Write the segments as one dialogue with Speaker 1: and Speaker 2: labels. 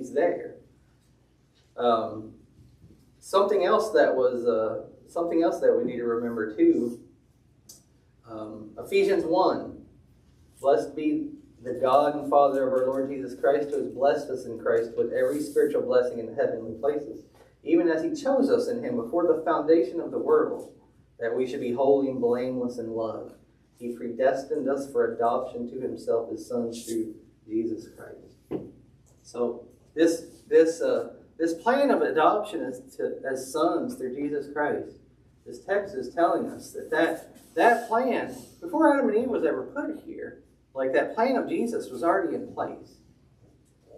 Speaker 1: He's there. Something else that we need to remember too. Ephesians 1. Blessed be the God and Father of our Lord Jesus Christ, who has blessed us in Christ with every spiritual blessing in the heavenly places, even as He chose us in Him before the foundation of the world, that we should be holy and blameless in love. He predestined us for adoption to Himself as sons through Jesus Christ. So this plan of adoption as sons through Jesus Christ, this text is telling us that plan, before Adam and Eve was ever put here, like that plan of Jesus was already in place.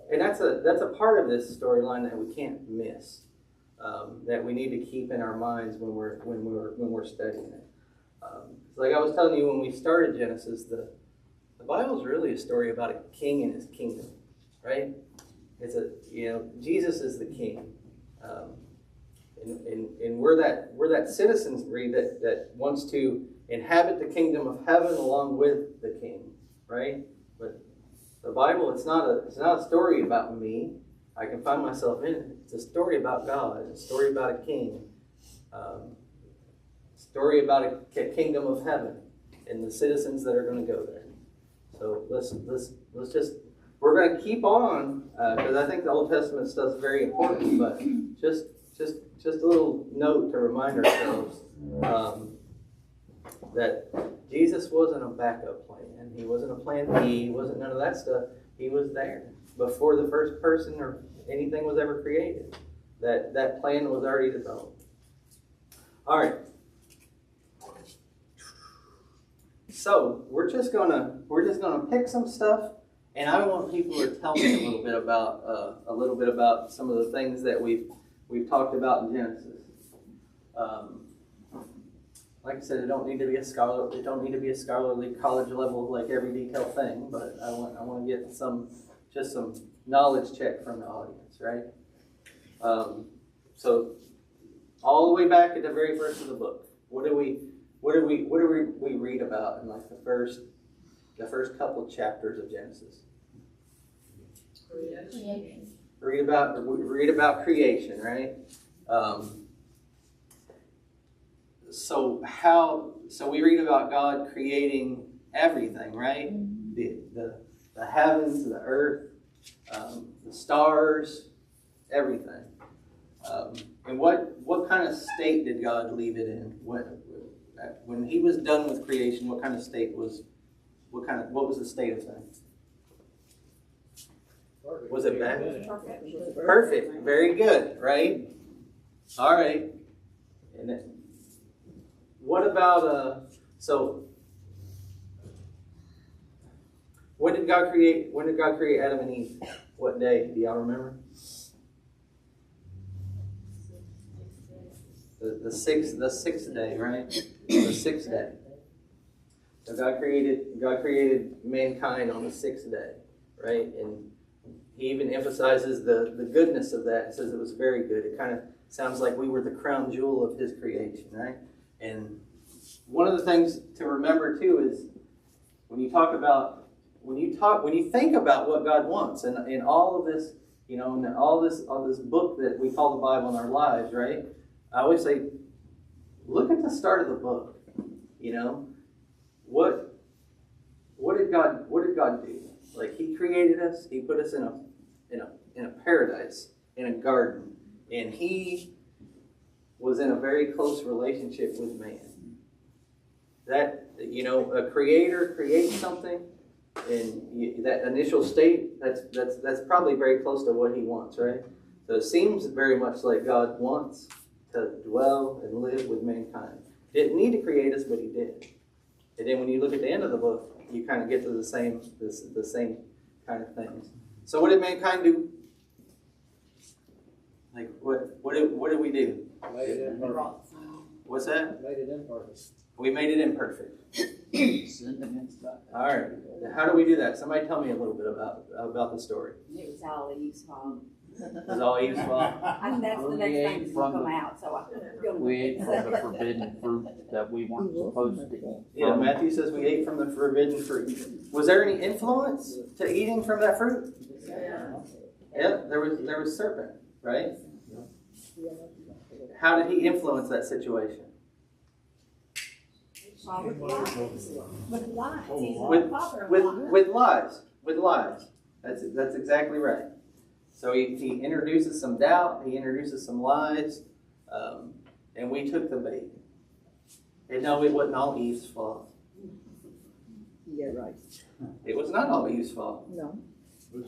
Speaker 1: And that's a part of this storyline that we can't miss, that we need to keep in our minds when we're studying it. Like I was telling you when we started Genesis, the Bible is really a story about a king and his kingdom, right? Jesus is the king, and we're that citizenry that wants to inhabit the kingdom of heaven along with the king, right? But the Bible, it's not a story about me. I can find myself in it. It's a story about God. It's a story about a king. Story about a kingdom of heaven and the citizens that are going to go there. So let's just, we're going to keep on because I think the Old Testament stuff is very important. But just a little note to remind ourselves that Jesus wasn't a backup plan. He wasn't a plan B. He wasn't none of that stuff. He was there before the first person or anything was ever created. That plan was already developed. All right. So we're just gonna pick some stuff, and I want people to tell me a little bit about some of the things that we've talked about in Genesis. Like I said, it don't need to be a scholarly college level like every detailed thing, but I want to get some knowledge check from the audience, right? So all the way back at the very first of the book, what do we read about in like the first couple of chapters of Genesis?
Speaker 2: Creation.
Speaker 1: Read about creation, right? So we read about God creating everything, right? The heavens, the earth, the stars, everything. And what kind of state did God leave it in? When He was done with creation, what kind of state was? What was the state of things? Was it bad? Perfect. Very good. Right. All right. And then, what about so? When did God create Adam and Eve? What day? Do y'all remember? The sixth day, right? The sixth day. So God created mankind on the sixth day, right? And He even emphasizes the goodness of that. It says it was very good. It kind of sounds like we were the crown jewel of His creation, right? And one of the things to remember too is when you think about what God wants, and in all of this, in all this book that we call the Bible in our lives, right? I always say, look at the start of the book. What did God do? Like He created us. He put us in a paradise, in a garden, and He was in a very close relationship with man. That a creator creates something, and that initial state, that's probably very close to what He wants, right? So it seems very much like God wants to dwell and live with mankind. Didn't need to create us, but He did. And then when you look at the end of the book, you kind of get to the same kind of things. So what did mankind do? Like what did we do?
Speaker 3: Made it imperfect.
Speaker 1: What's that?
Speaker 3: Made it imperfect.
Speaker 1: We made it imperfect.
Speaker 4: Sinned against God.
Speaker 1: All right. How do we do that? Somebody tell me a little bit about the story.
Speaker 2: It was all Eve's fault.
Speaker 1: It was all Eve's fault.
Speaker 2: That's the next thing that's going to come out. So
Speaker 4: We ate from the forbidden fruit that we weren't supposed to eat.
Speaker 1: Yeah, Matthew says we ate from the forbidden fruit. Was there any influence to eating from that fruit?
Speaker 3: Yeah.
Speaker 1: Yeah, there was serpent, right? How did he influence that situation?
Speaker 2: With lies. With lies. He's
Speaker 1: With
Speaker 2: a father of lies.
Speaker 1: with lies. With lies. That's exactly right. So he introduces some doubt. He introduces some lies, and we took the bait. And no, it wasn't all Eve's fault.
Speaker 5: Yeah, right.
Speaker 1: It was not all Eve's fault.
Speaker 5: No.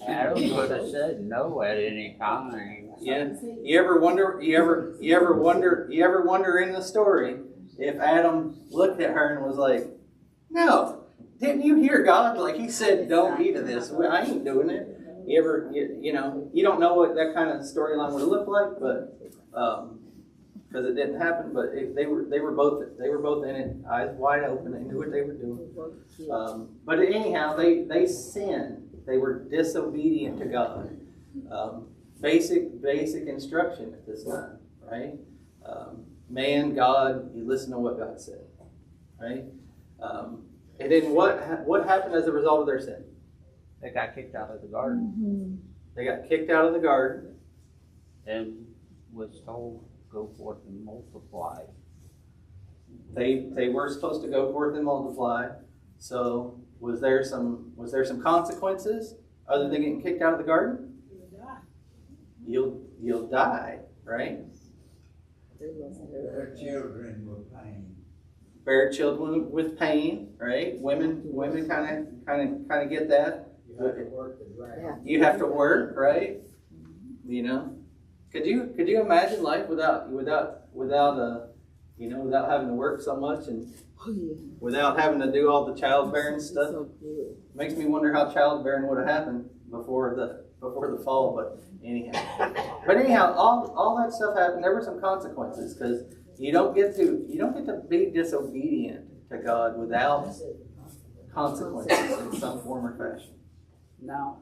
Speaker 4: Adam could have said no at any time.
Speaker 1: Yeah. You ever wonder in the story if Adam looked at her and was like, "No, didn't you hear God? Like he said, don't eat of this. I ain't doing it." You don't know what that kind of storyline would look like, but because it didn't happen. But they were both in it, eyes wide open. They knew what they were doing. But anyhow, they sinned. They were disobedient to God. Basic instruction at this time, right? Man, God, you listen to what God said, right? And then what happened as a result of their sin?
Speaker 4: They got kicked out of the garden
Speaker 1: They got kicked out of the garden.
Speaker 4: and was told, go forth and multiply.
Speaker 1: They were supposed to go forth and multiply. So was there some consequences other than getting kicked out of the garden? You'll die, right?
Speaker 3: Their children were pain.
Speaker 1: Bear children with pain, right? Women kind of get that.
Speaker 3: You have to work the ground.
Speaker 1: You have to work, right? You know, could you imagine life without having to work so much and without having to do all the childbearing stuff?
Speaker 5: So good.
Speaker 1: Makes me wonder how childbearing would have happened before the fall. But anyhow, all that stuff happened. There were some consequences because you don't get to be disobedient to God without consequences in some form or fashion.
Speaker 4: Now,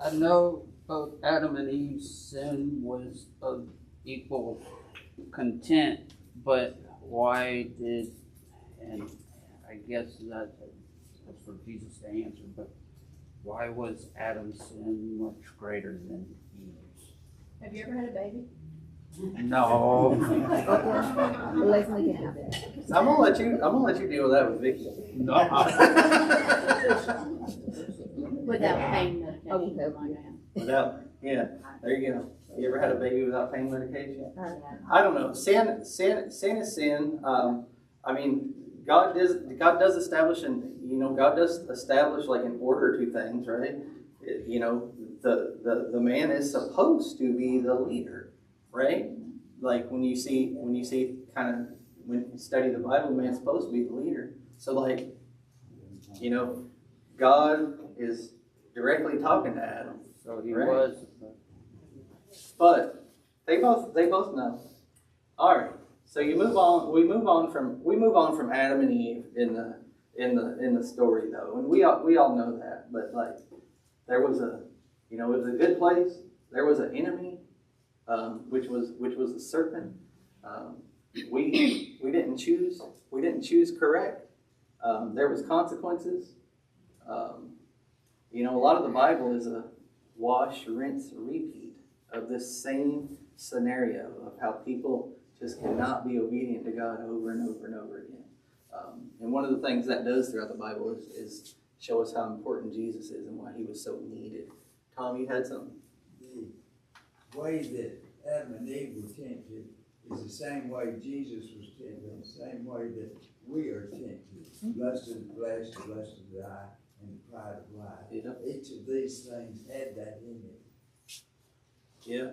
Speaker 4: I know both Adam and Eve's sin was of equal content, but why did, and I guess that's for Jesus to answer, but why was Adam's sin much greater than Eve's?
Speaker 2: Have you ever had a baby?
Speaker 4: No.
Speaker 5: Okay, let's make it happen.
Speaker 1: I'm gonna let you deal with that with Vicky.
Speaker 4: No.
Speaker 2: Without pain medication.
Speaker 1: Without, yeah, there you go. You ever had a baby without pain medication? I don't know. Sin is sin. I mean, God does establish like an order to things, right? The man is supposed to be the leader, right? Like when you study the Bible, man's supposed to be the leader. So like, God is directly talking to Adam.
Speaker 4: So he
Speaker 1: right?
Speaker 4: was.
Speaker 1: But they both know. All right. So we move on from Adam and Eve in the story though, and we all know that. But like, there was it was a good place. There was an enemy, which was the serpent. We didn't choose correct. There was consequences. A lot of the Bible is a wash, rinse, repeat of this same scenario of how people just cannot be obedient to God over and over and over again. And one of the things that does throughout the Bible is show us how important Jesus is and why he was so needed. Tom, you had something?
Speaker 3: The way that Adam and Eve were tempted is the same way Jesus was tempted, the same way that we are tempted. Lust of the flesh, lust of the eye, and the pride of life.
Speaker 1: Yeah.
Speaker 3: Each of these things had that in it.
Speaker 1: Yeah.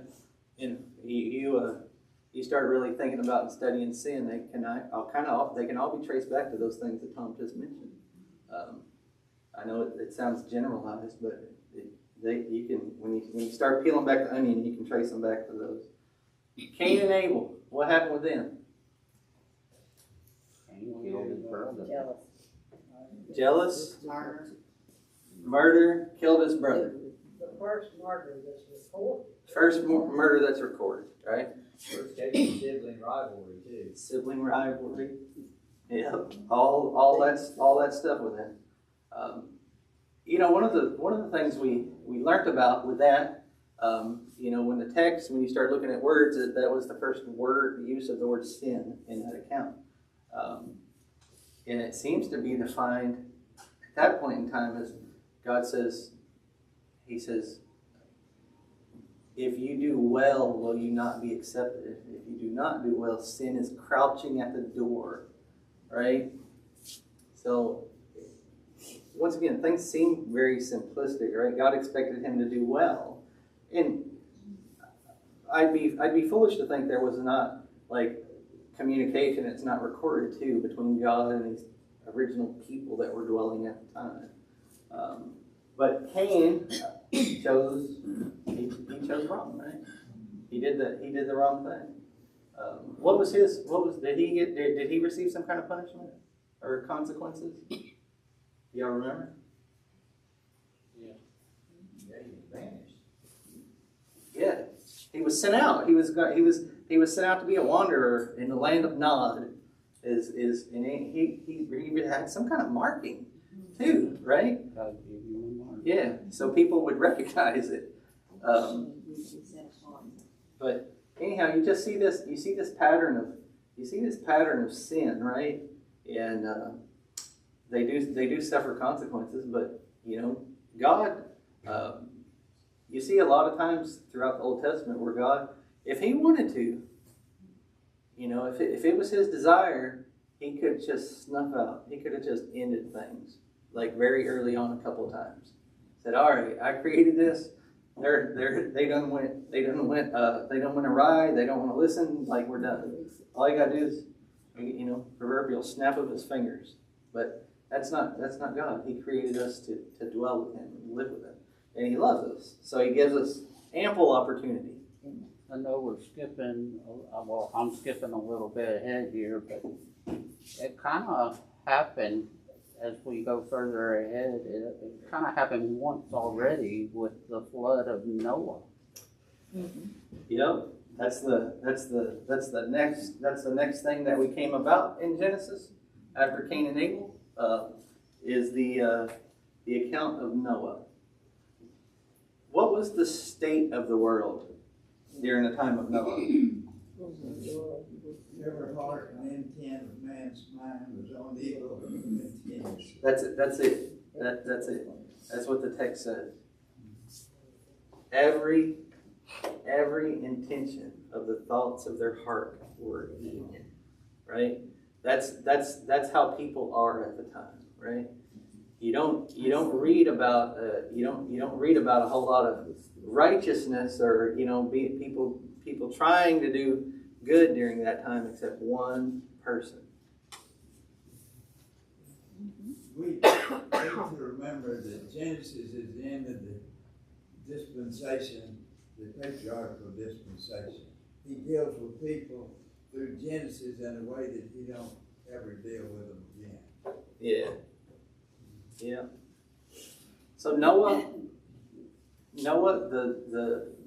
Speaker 1: And you start really thinking about and studying sin, they can all be traced back to those things that Tom just mentioned. I know it sounds generalized, but you can when you start peeling back the onion, you can trace them back to those. Cain and Abel, what happened with them?
Speaker 4: Cain killed his brother.
Speaker 1: Jealous,
Speaker 2: Murder.
Speaker 1: killed his brother.
Speaker 6: The first murder that's recorded.
Speaker 1: First murder that's recorded, right?
Speaker 3: First sibling rivalry too.
Speaker 1: Sibling rivalry. Yeah, all that stuff with it. One of the things we learned about with that, when the text, when you start looking at words, that was the first word, the use of the word sin in that account. And it seems to be defined at that point in time as God says, He says, if you do well, will you not be accepted? If you do not do well, sin is crouching at the door, right? So, once again, things seem very simplistic, right? God expected him to do well. And I'd be foolish to think there was not, like, communication that's not recorded, too, between God and these original people that were dwelling at the time. But Cain chose wrong, right? He did the wrong thing. Did he receive some kind of punishment or consequences? Y'all remember?
Speaker 3: Yeah, he vanished.
Speaker 1: Yeah, he was sent out. He was sent out to be a wanderer in the land of Nod. He had some kind of marking too, right?
Speaker 4: God gave you a mark.
Speaker 1: Yeah, so people would recognize it. But anyhow, you just see this. You see this pattern of sin, right? And they do suffer consequences. But God. You see a lot of times throughout the Old Testament where God, if He wanted to, if it was His desire, He could just snuff out. He could have just ended things, like very early on a couple of times. Said, "All right, I created this. They done went awry. They don't want to listen. Like, we're done. All you got to do is, proverbial snap of His fingers." But that's not God. He created us to dwell with Him and live with Him. And He loves us. So He gives us ample opportunity.
Speaker 4: I know we're skipping, I'm skipping a little bit ahead here, but it kind of happened as we go further ahead. It kind of happened once already with the flood of Noah.
Speaker 5: Mm-hmm.
Speaker 1: Yep. That's the next thing that we came about in Genesis after Cain and Abel is the account of Noah. What was the state of the world during the time of Noah?
Speaker 3: Every heart and intent of man's mind was on evil intents.
Speaker 1: That's it. That's it. That's what the text says. Every intention of the thoughts of their heart were evil. Right? That's how people are at the time. Right? You don't read about you don't read about a whole lot of righteousness or people trying to do good during that time except one person.
Speaker 3: We need to remember that Genesis is the end of the dispensation, the patriarchal dispensation. He deals with people through Genesis in a way that He don't ever deal with them again.
Speaker 1: Yeah. Yeah. So Noah,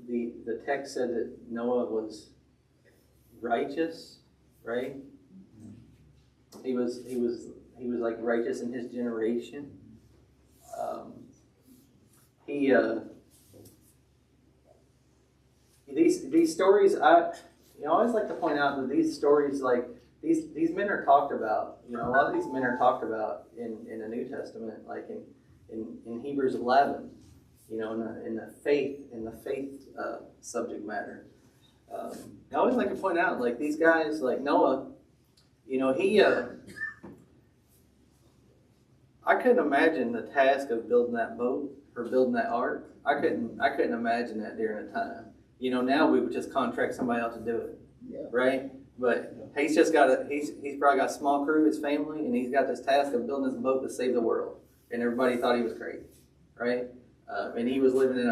Speaker 1: the text said that Noah was righteous, right? He was like righteous in his generation. These stories, I always like to point out that these stories, like these men are talked about. A lot of these men are talked about in the New Testament, like in Hebrews 11. In the faith subject matter. I always like to point out, like these guys, like Noah. I couldn't imagine the task of building that boat or building that ark. I couldn't imagine that during a time. Now we would just contract somebody else to do it, right? But he's probably got a small crew, his family, and he's got this task of building this boat to save the world. And everybody thought he was crazy, right? And he was living in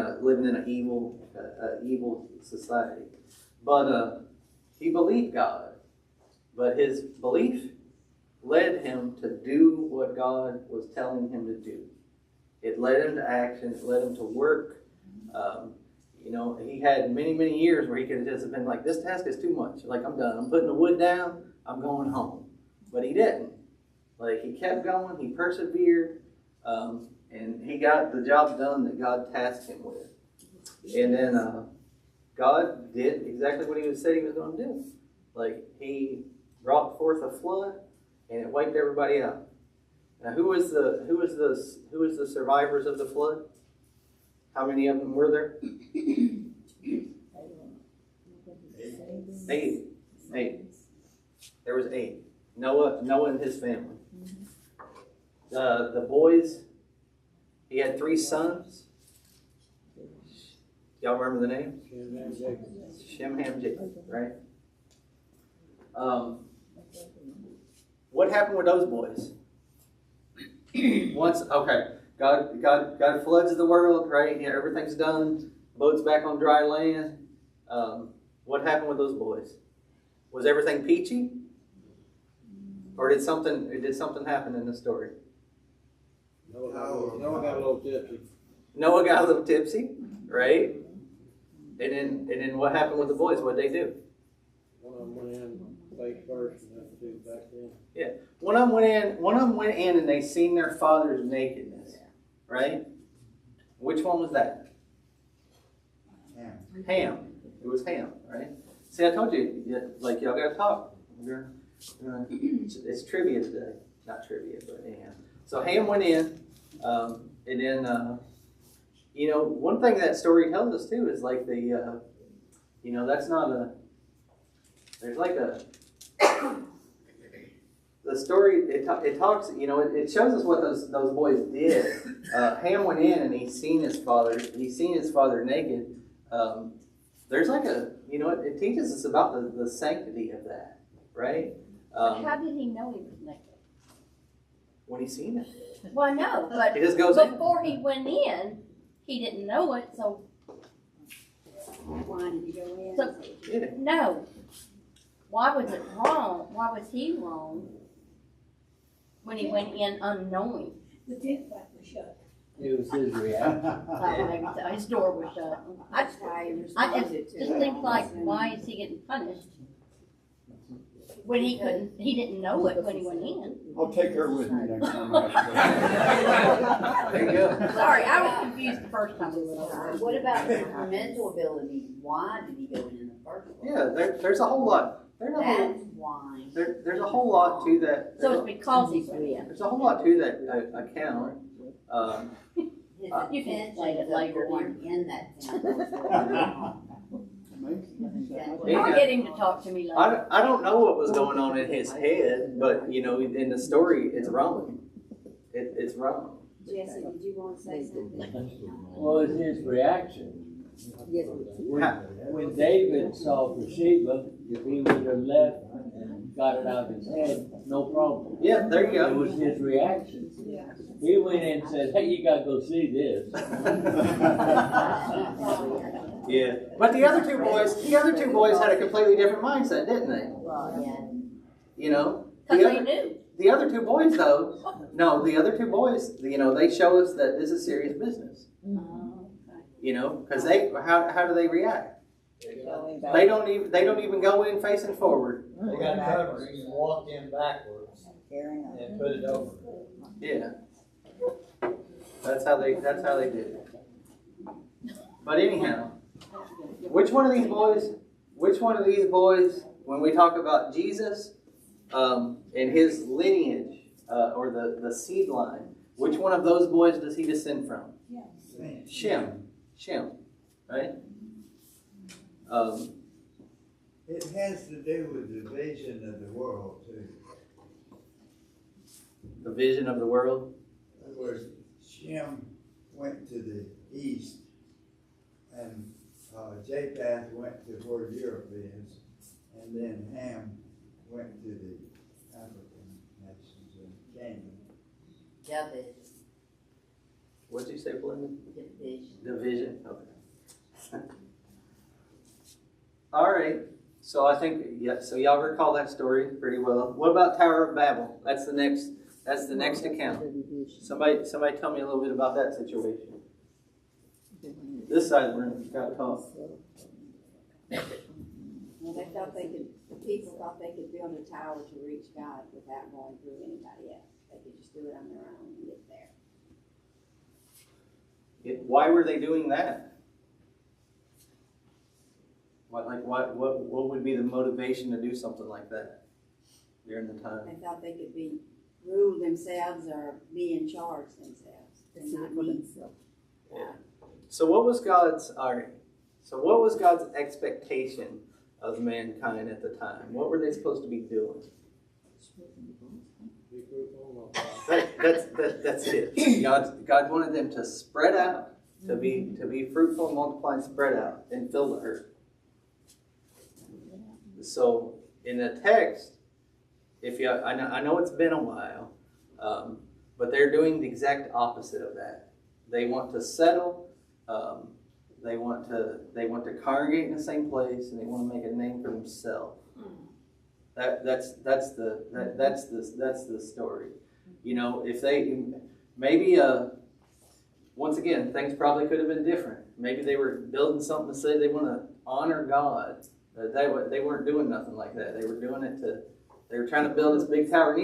Speaker 1: an evil society. But he believed God. But his belief led him to do what God was telling him to do. It led him to action. It led him to work. He had many, many years where he could have just been like, this task is too much. Like, I'm done. I'm putting the wood down. I'm going home. But he didn't. Like, he kept going. He persevered. And he got the job done that God tasked him with. And then God did exactly what he said he was going to do. Like, he brought forth a flood, and it wiped everybody out. Now, who was the survivors of the flood? How many of them were there? 8. There was 8. Noah and his family. The boys, he had 3 sons. Y'all remember the names? Shem, Ham, Japheth, right? What happened with those boys? God floods the world, right? Yeah, everything's done. Boat's back on dry land. What happened with those boys? Was everything peachy? Or did something happen in the story?
Speaker 7: Noah got a little tipsy.
Speaker 1: Noah got a little tipsy, right? And then what happened with the boys? What'd they do?
Speaker 7: One of them went in face first and the two back then.
Speaker 1: Yeah. One of them went in and they seen their father's nakedness. Right? Which one was that? Ham. It was Ham, right? See, I told you, like, y'all gotta talk. It's trivia today. Not trivia, but anyhow. So Ham went in, and then, one thing that story tells us too is like that's not a, there's like a, the story, it talks, it shows us what those boys did. Ham went in and he seen his father naked. There's like a, it teaches us about the sanctity of that, right?
Speaker 2: How did he know he was naked?
Speaker 1: When he seen it.
Speaker 2: Well, no, but
Speaker 1: He just goes
Speaker 2: before he went in, he didn't know it, so
Speaker 5: Why did you go in?
Speaker 2: So-
Speaker 1: in. Yeah.
Speaker 2: no. Why was it wrong? Why was he wrong when he went in unknowing?
Speaker 6: The tent flap was shut.
Speaker 8: It was his reaction.
Speaker 2: Maybe so. His door was shut.
Speaker 5: That's why he
Speaker 2: I
Speaker 5: responded
Speaker 2: just
Speaker 5: to it.
Speaker 2: think like, why is he getting punished when he didn't know it when he went in?
Speaker 9: I'll take her with me next time.
Speaker 1: There you go.
Speaker 2: Sorry, I was confused the first time we went over.
Speaker 5: What about his mental ability? Why did he go in the first place?
Speaker 1: Yeah, there's a whole lot.
Speaker 5: That's why.
Speaker 1: There's a whole lot to that.
Speaker 2: So it's because he went in.
Speaker 1: There's a whole lot to that account.
Speaker 5: His
Speaker 2: You can explain it later,
Speaker 5: intentions of going in that tent.
Speaker 2: I'll get him to talk to me later.
Speaker 1: I don't know what was going on in his head, but in the story, it's wrong. It's wrong.
Speaker 5: Jesse, did you want to say something?
Speaker 8: What was his reaction?
Speaker 5: Yes.
Speaker 8: When David saw Bathsheba, if he would have left and got it out of his head, no problem.
Speaker 1: Yeah, there you
Speaker 8: It
Speaker 1: go.
Speaker 8: was his reaction. He went in and said, hey, you gotta go see this.
Speaker 1: Yeah, but the other two boys had a completely different mindset, didn't they?
Speaker 2: Because
Speaker 1: The
Speaker 2: they
Speaker 1: other-
Speaker 2: knew.
Speaker 1: The other two boys, though, they show us that this is serious business. Because how do they react? They don't even go in facing forward.
Speaker 7: They got coverings and walked in backwards and put it over.
Speaker 1: Yeah, that's how they did it. But anyhow, which one of these boys? When we talk about Jesus and his lineage or the seed line, which one of those boys does he descend from? Shem, right?
Speaker 3: It has to do with the vision of the world too.
Speaker 1: The vision of the world.
Speaker 3: In other words, Shem went to the east, and Japheth went to where Europe is, and then Ham went to the African nations and Canaan.
Speaker 1: What'd you say, Belinda? Division. Okay. All right. So I think So y'all recall that story pretty well. What about Tower of Babel? That's the next account. Somebody tell me a little bit about that situation. This side of the room, got to talk.
Speaker 5: Well, the people thought they could build a tower to reach God without going through anybody else. They could just do it on their own and get there.
Speaker 1: Why were they doing that? What would be the motivation to do something like that during the time?
Speaker 5: They thought they could rule themselves or be in charge themselves. And not need.
Speaker 1: Yeah. So what was God's expectation of mankind at the time? What were they supposed to be doing? That's it. God wanted them to spread out, to be fruitful, multiply, and spread out, and fill the earth. So in the text, I know it's been a while, but they're doing the exact opposite of that. They want to settle. They want to congregate in the same place, and they want to make a name for themselves. That's the story. You know, if they maybe once again, things probably could have been different. Maybe they were building something to say they want to honor God. They weren't doing nothing like that. They were doing it they were trying to build this big tower. And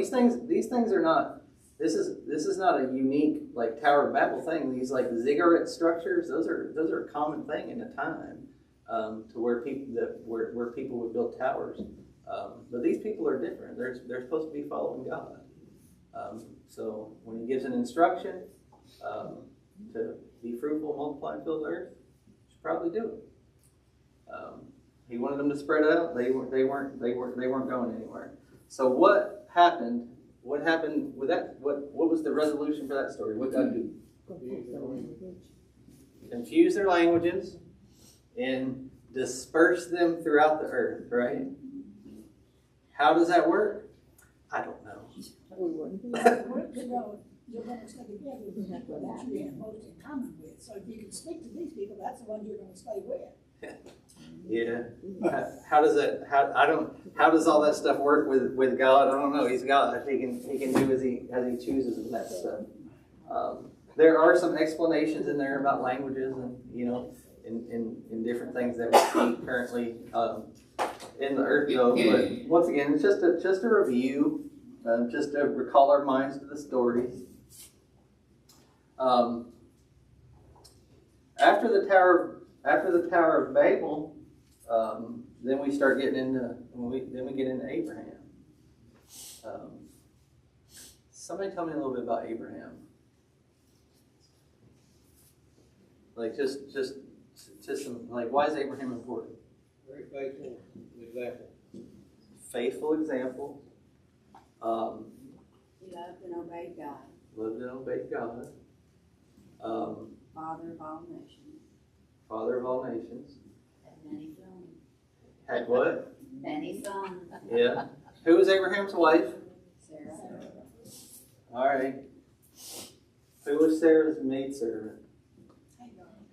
Speaker 1: these things are not. This is not a unique like Tower of Babel thing. These like ziggurat structures. Those are a common thing in the time to where people would build towers. But these people are different. They're supposed to be following God. So when He gives an instruction to be fruitful, multiply, and fill the earth, you should probably do it. He wanted them to spread out. They weren't going anywhere. So what happened? What happened with that? What was the resolution for that story? What did God do? Confuse their languages and disperse them throughout the earth, right? How does that work? I don't know.
Speaker 6: You're going to stay together with the people that you have most in common with. So if you can speak to these people, that's the one you're going to stay with.
Speaker 1: Yeah. How does all that stuff work with God? I don't know. He's God. He can do as he chooses with that stuff. There are some explanations in there about languages and in different things that we see currently in the earth, though. But once again, it's just a review, just to recall our minds to the stories. After the Tower of Babel. Then we start getting into Abraham. Somebody tell me a little bit about Abraham. Like just some like why is Abraham important?
Speaker 7: Very faithful example.
Speaker 1: Faithful example.
Speaker 5: He loved and obeyed God.
Speaker 1: Lived and obeyed God.
Speaker 5: Father of all nations.
Speaker 1: Father of all nations.
Speaker 2: Many sons.
Speaker 1: Had what?
Speaker 2: Many sons.
Speaker 1: Yeah. Who was Abraham's wife?
Speaker 2: Sarah.
Speaker 1: All right. Who was Sarah's maidservant?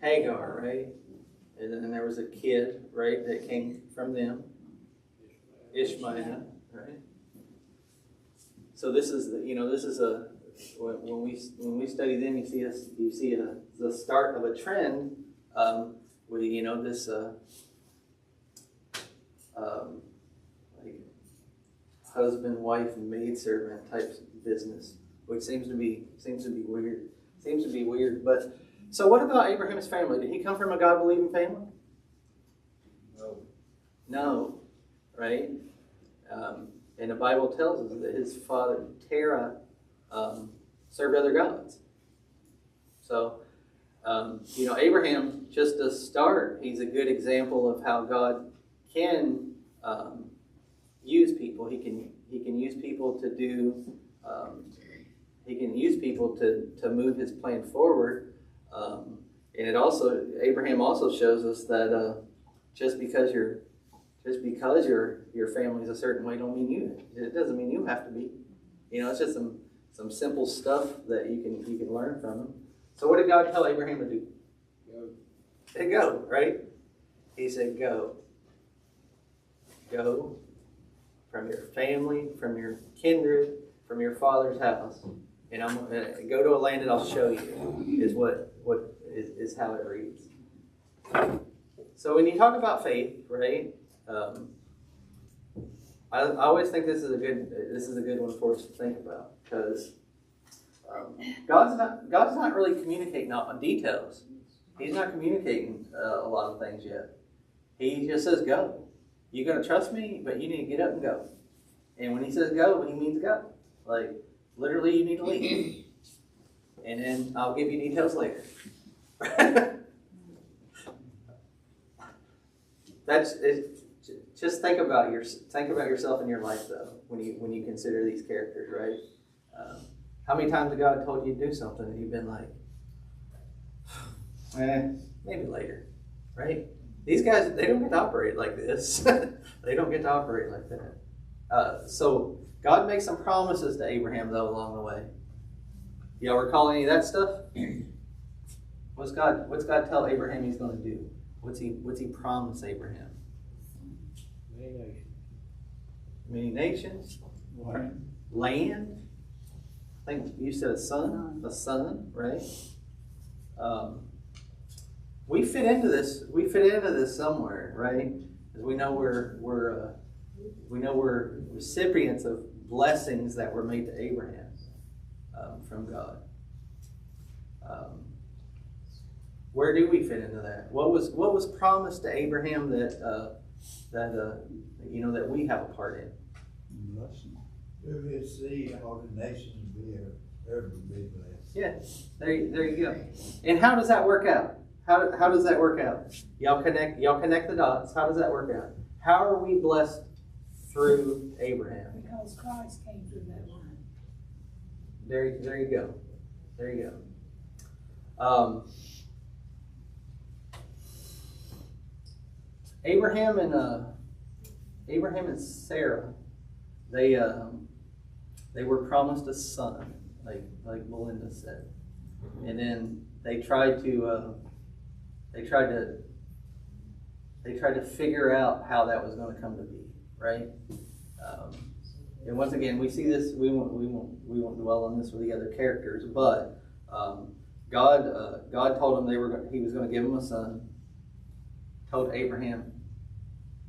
Speaker 1: Hagar, right? And then there was a kid, right, that came from them. Ishmael, right? So this is when we study them, you see the start of a trend with this like husband, wife, and maidservant type business, which seems to be weird. But so what about Abraham's family? Did he come from a God-believing family? No, right? And the Bible tells us that his father Terah served other gods. So Abraham, just to start, he's a good example of how God can use people. He can use people to do. He can use people to move his plan forward. And Abraham also shows us that just because your family's a certain way, don't mean it doesn't mean you have to be. It's just some simple stuff that you can learn from him. So what did God tell Abraham to do?
Speaker 7: Go.
Speaker 1: He said go, right? He said go. Go from your family, from your kindred, from your father's house. And I'm going to go to a land that I'll show you is what is how it reads. So when you talk about faith, right? I always think this is a good one for us to think about because God's not really communicating on details. He's not communicating a lot of things yet. He just says go. You got to trust me, but you need to get up and go. And when he says go, he means go. Like, literally, you need to leave. And then I'll give you details later. That's it. Just think about yourself in your life, though, when you consider these characters, right? How many times has God told you to do something and you've been like, maybe later, right? These guys, they don't get to operate like this. They don't get to operate like that. So God makes some promises to Abraham, though, along the way. Y'all recall any of that stuff? What's God tell Abraham he's going to do? What's he promise Abraham? Many nations. Land. I think you said a son, right? We fit into this. We fit into this somewhere, right? Because we know we're recipients of blessings that were made to Abraham from God. Where do we fit into that? What was promised to Abraham that we have a part in?
Speaker 3: Through his seed, all the nations will be blessed.
Speaker 1: Yeah, there you go. And how does that work out? How does that work out? Y'all connect the dots. How does that work out? How are we blessed through Abraham?
Speaker 6: Because Christ came through that line.
Speaker 1: There you go. There you go. Abraham and Sarah, they were promised a son, like Melinda said, and then they tried to figure out how that was going to come to be, right? And once again, we see this. We won't dwell on this with the other characters, but God told him He was going to give him a son. Told Abraham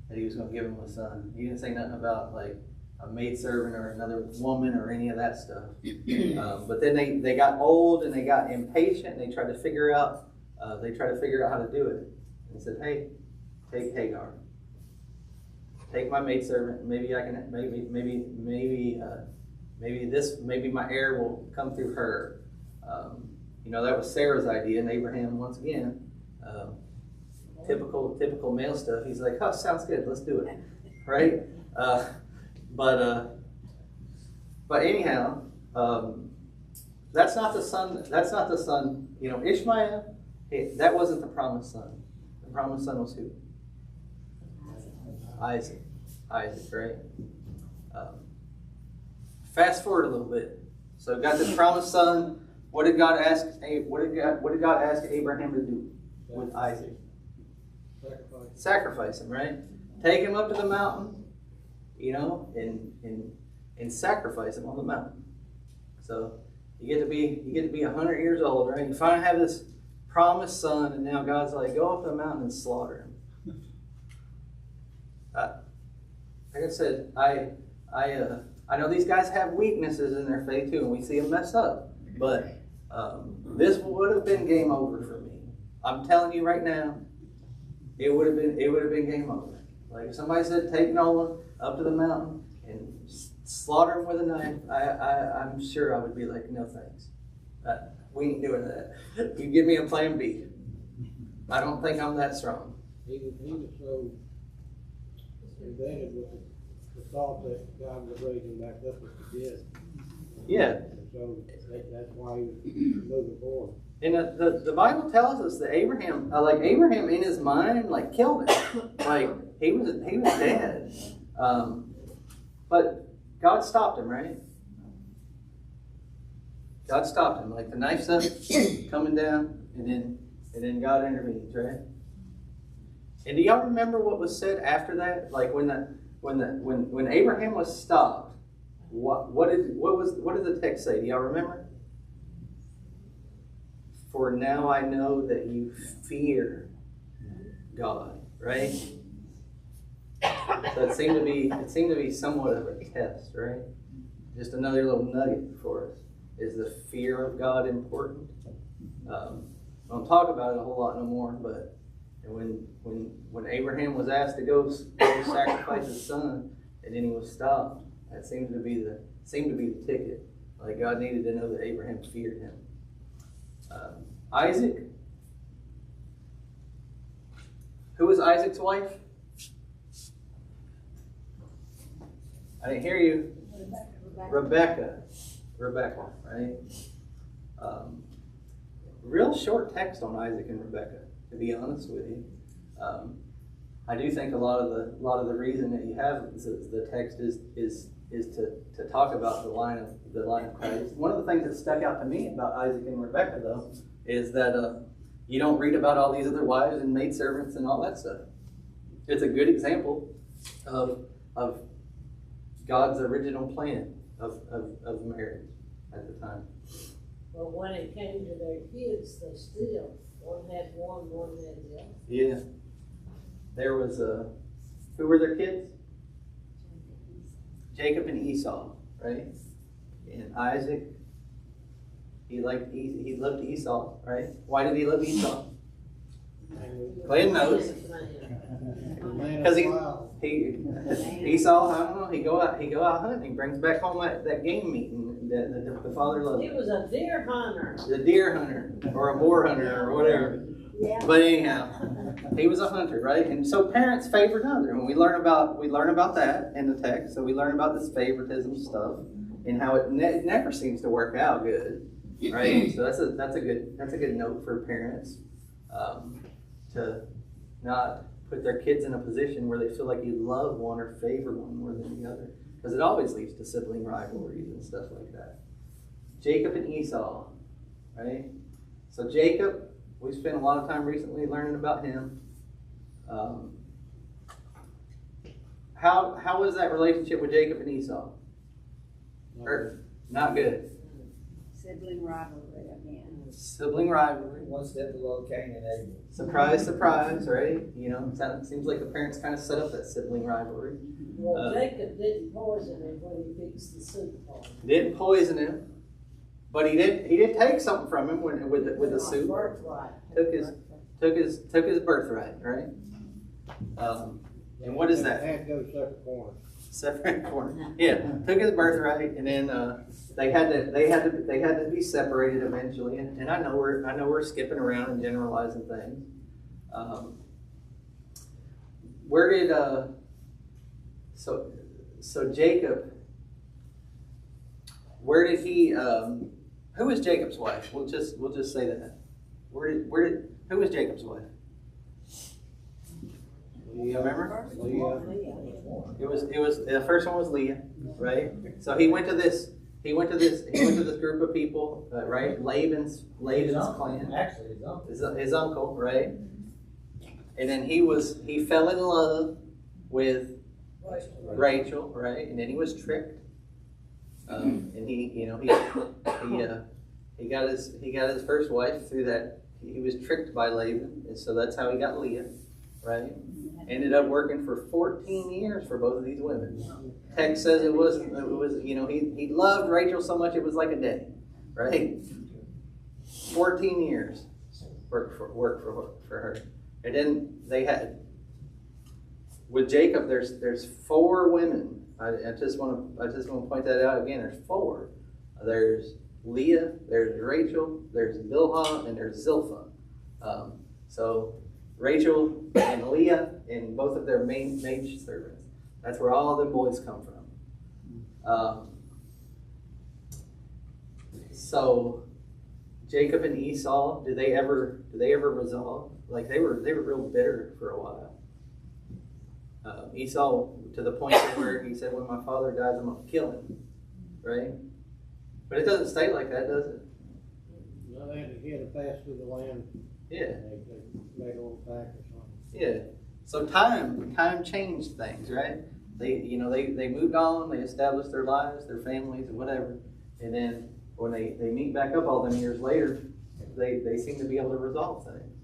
Speaker 1: that He was going to give him a son. He didn't say nothing about like a maidservant or another woman or any of that stuff. But then they got old and they got impatient. And they tried to figure out how to do it. And he said, "Hey, take Hagar. Take my maidservant. Maybe I can. Maybe my heir will come through her." That was Sarah's idea, and Abraham once again. Typical male stuff. He's like, "Oh, sounds good. Let's do it." Right? But anyhow, that's not the son. That's not the son. Ishmael. That wasn't the promised son. The promised son was who? Isaac, right? Fast forward a little bit. So got this promised son. What did God ask? What did God ask Abraham to do with Isaac? Sacrifice him, right? Take him up to the mountain, and sacrifice him on the mountain. So you get to be 100 years old, right? You finally have this promised son, and now God's like, go up the mountain and slaughter him. Like I said, I know these guys have weaknesses in their faith too, and we see them mess up. But this would have been game over for me. I'm telling you right now, it would have been game over. Like if somebody said, take Nolan up to the mountain and slaughter him with a knife, I'm sure I would be like, no thanks. We ain't doing that. You give me a plan B. I don't think I'm that strong.
Speaker 10: He was so embedded with the thought that God would raise him back up if he did.
Speaker 1: Yeah.
Speaker 10: So that's why he was moving forward.
Speaker 1: And the Bible tells us that Abraham in his mind, killed him. Like he was dead. But God stopped him, right? God stopped him. Like the knife's up, coming down, and then God intervenes, right? And do y'all remember what was said after that? Like when Abraham was stopped, what did the text say? Do y'all remember? For now I know that you fear God, right? So it seemed to be somewhat of a test, right? Just another little nugget for us. Is the fear of God important? I don't talk about it a whole lot no more, but when Abraham was asked to go sacrifice his son, and then he was stopped, that seemed to be the ticket. Like God needed to know that Abraham feared him. Isaac. Who was Isaac's wife? I didn't hear you. Rebecca, right? Real short text on Isaac and Rebecca, to be honest with you. I do think a lot of the reason that you have the text is to talk about the line of Christ. One of the things that stuck out to me about Isaac and Rebecca, though, is that you don't read about all these other wives and maidservants and all that stuff. It's a good example of God's original plan of marriage at the time.
Speaker 11: But when it came to their kids, they still, one had the other.
Speaker 1: Yeah. There was who were their kids? Jacob and Esau, right? And Isaac, he loved Esau, right? Why did he love Esau? Glenn knows. Because Esau, I don't know, he go out hunting, he brings back home that game meat, and the father loved
Speaker 11: He
Speaker 1: him.
Speaker 11: was a deer hunter.
Speaker 1: The deer hunter, or a boar hunter, or whatever.
Speaker 5: Yeah.
Speaker 1: But anyhow, he was a hunter, right? And so parents favored another, and we learn about that in the text. So we learn about this favoritism stuff and how it never seems to work out good, right? So that's a good note for parents to not put their kids in a position where they feel like you love one or favor one more than the other, because it always leads to sibling rivalries and stuff like that. Jacob and Esau, right? So Jacob, we spent a lot of time recently learning about him. How was that relationship with Jacob and Esau? Not good.
Speaker 5: Sibling rivalry again.
Speaker 1: Sibling rivalry.
Speaker 7: One step below Cain and Abel.
Speaker 1: Surprise, surprise, right? You know, it seems like the parents kind of set up that sibling rivalry.
Speaker 11: Well, Jacob didn't poison him when he fixed the soup for him.
Speaker 1: Didn't poison him, but he did take something from him with the soup.
Speaker 11: Birthright.
Speaker 1: Took his birthright, right? And what is that?
Speaker 10: Had to go separate corners.
Speaker 1: Separate corner. Yeah, took his birthright, and then they had to be separated eventually. And I know we're skipping around and generalizing things. Where did so Jacob? Where did he? Who was Jacob's wife? We'll just say that. Who was Jacob's wife? You remember? It was the first one was Leah, right? So he went to this group of people, right? Laban's clan.
Speaker 7: Actually,
Speaker 1: His uncle, right? And then he fell in love with Rachel, right? And then he was tricked. And he got his first wife through that. He was tricked by Laban, and so that's how he got Leah, right? Ended up working for 14 years for both of these women. Text says it was he loved Rachel so much it was like a day, right? 14 years worked for her, and then they had with Jacob. There's 4 women. I just want to point that out again. There's 4. There's Leah, there's Rachel, there's Bilhah, and there's Zilpah. So Rachel and Leah and both of their main servants. That's where all the boys come from. So Jacob and Esau, did they ever resolve? Like they were real bitter for a while. Esau to the point where he said, "When my father dies, I'm gonna kill him." Right? But it doesn't stay like that, does it?
Speaker 10: No, he had to pass through the land.
Speaker 1: Yeah.
Speaker 10: They made a little pact or something.
Speaker 1: Yeah. So time changed things, right? They moved on, they established their lives, their families, and whatever. And then when they meet back up all them years later, they seem to be able to resolve things.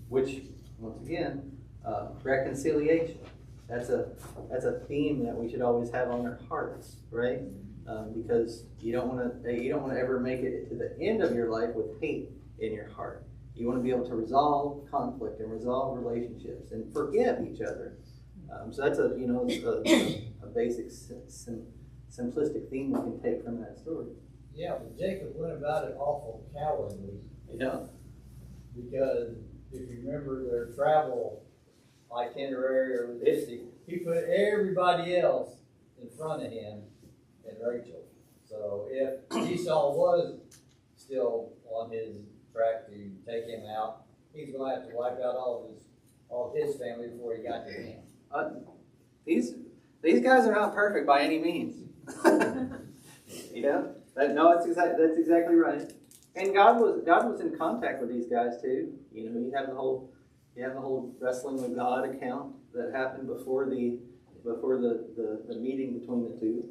Speaker 1: Which, once again, reconciliation. That's a theme that we should always have on our hearts, right? because you don't want to ever make it to the end of your life with hate in your heart. You want to be able to resolve conflict and resolve relationships and forgive each other. So that's a basic simplistic theme we can take from that story.
Speaker 7: Yeah, but Jacob went about it awful cowardly.
Speaker 1: Yeah.
Speaker 7: Because if you remember their travel itinerary or history, he put everybody else in front of him and Rachel. So if Esau was still on his track to take him out, he's going to have to wipe out all his family before he got to him.
Speaker 1: These guys are not perfect by any means. No, that's exactly right. And God was in contact with these guys too. You have the whole wrestling with God account that happened before the meeting between the two.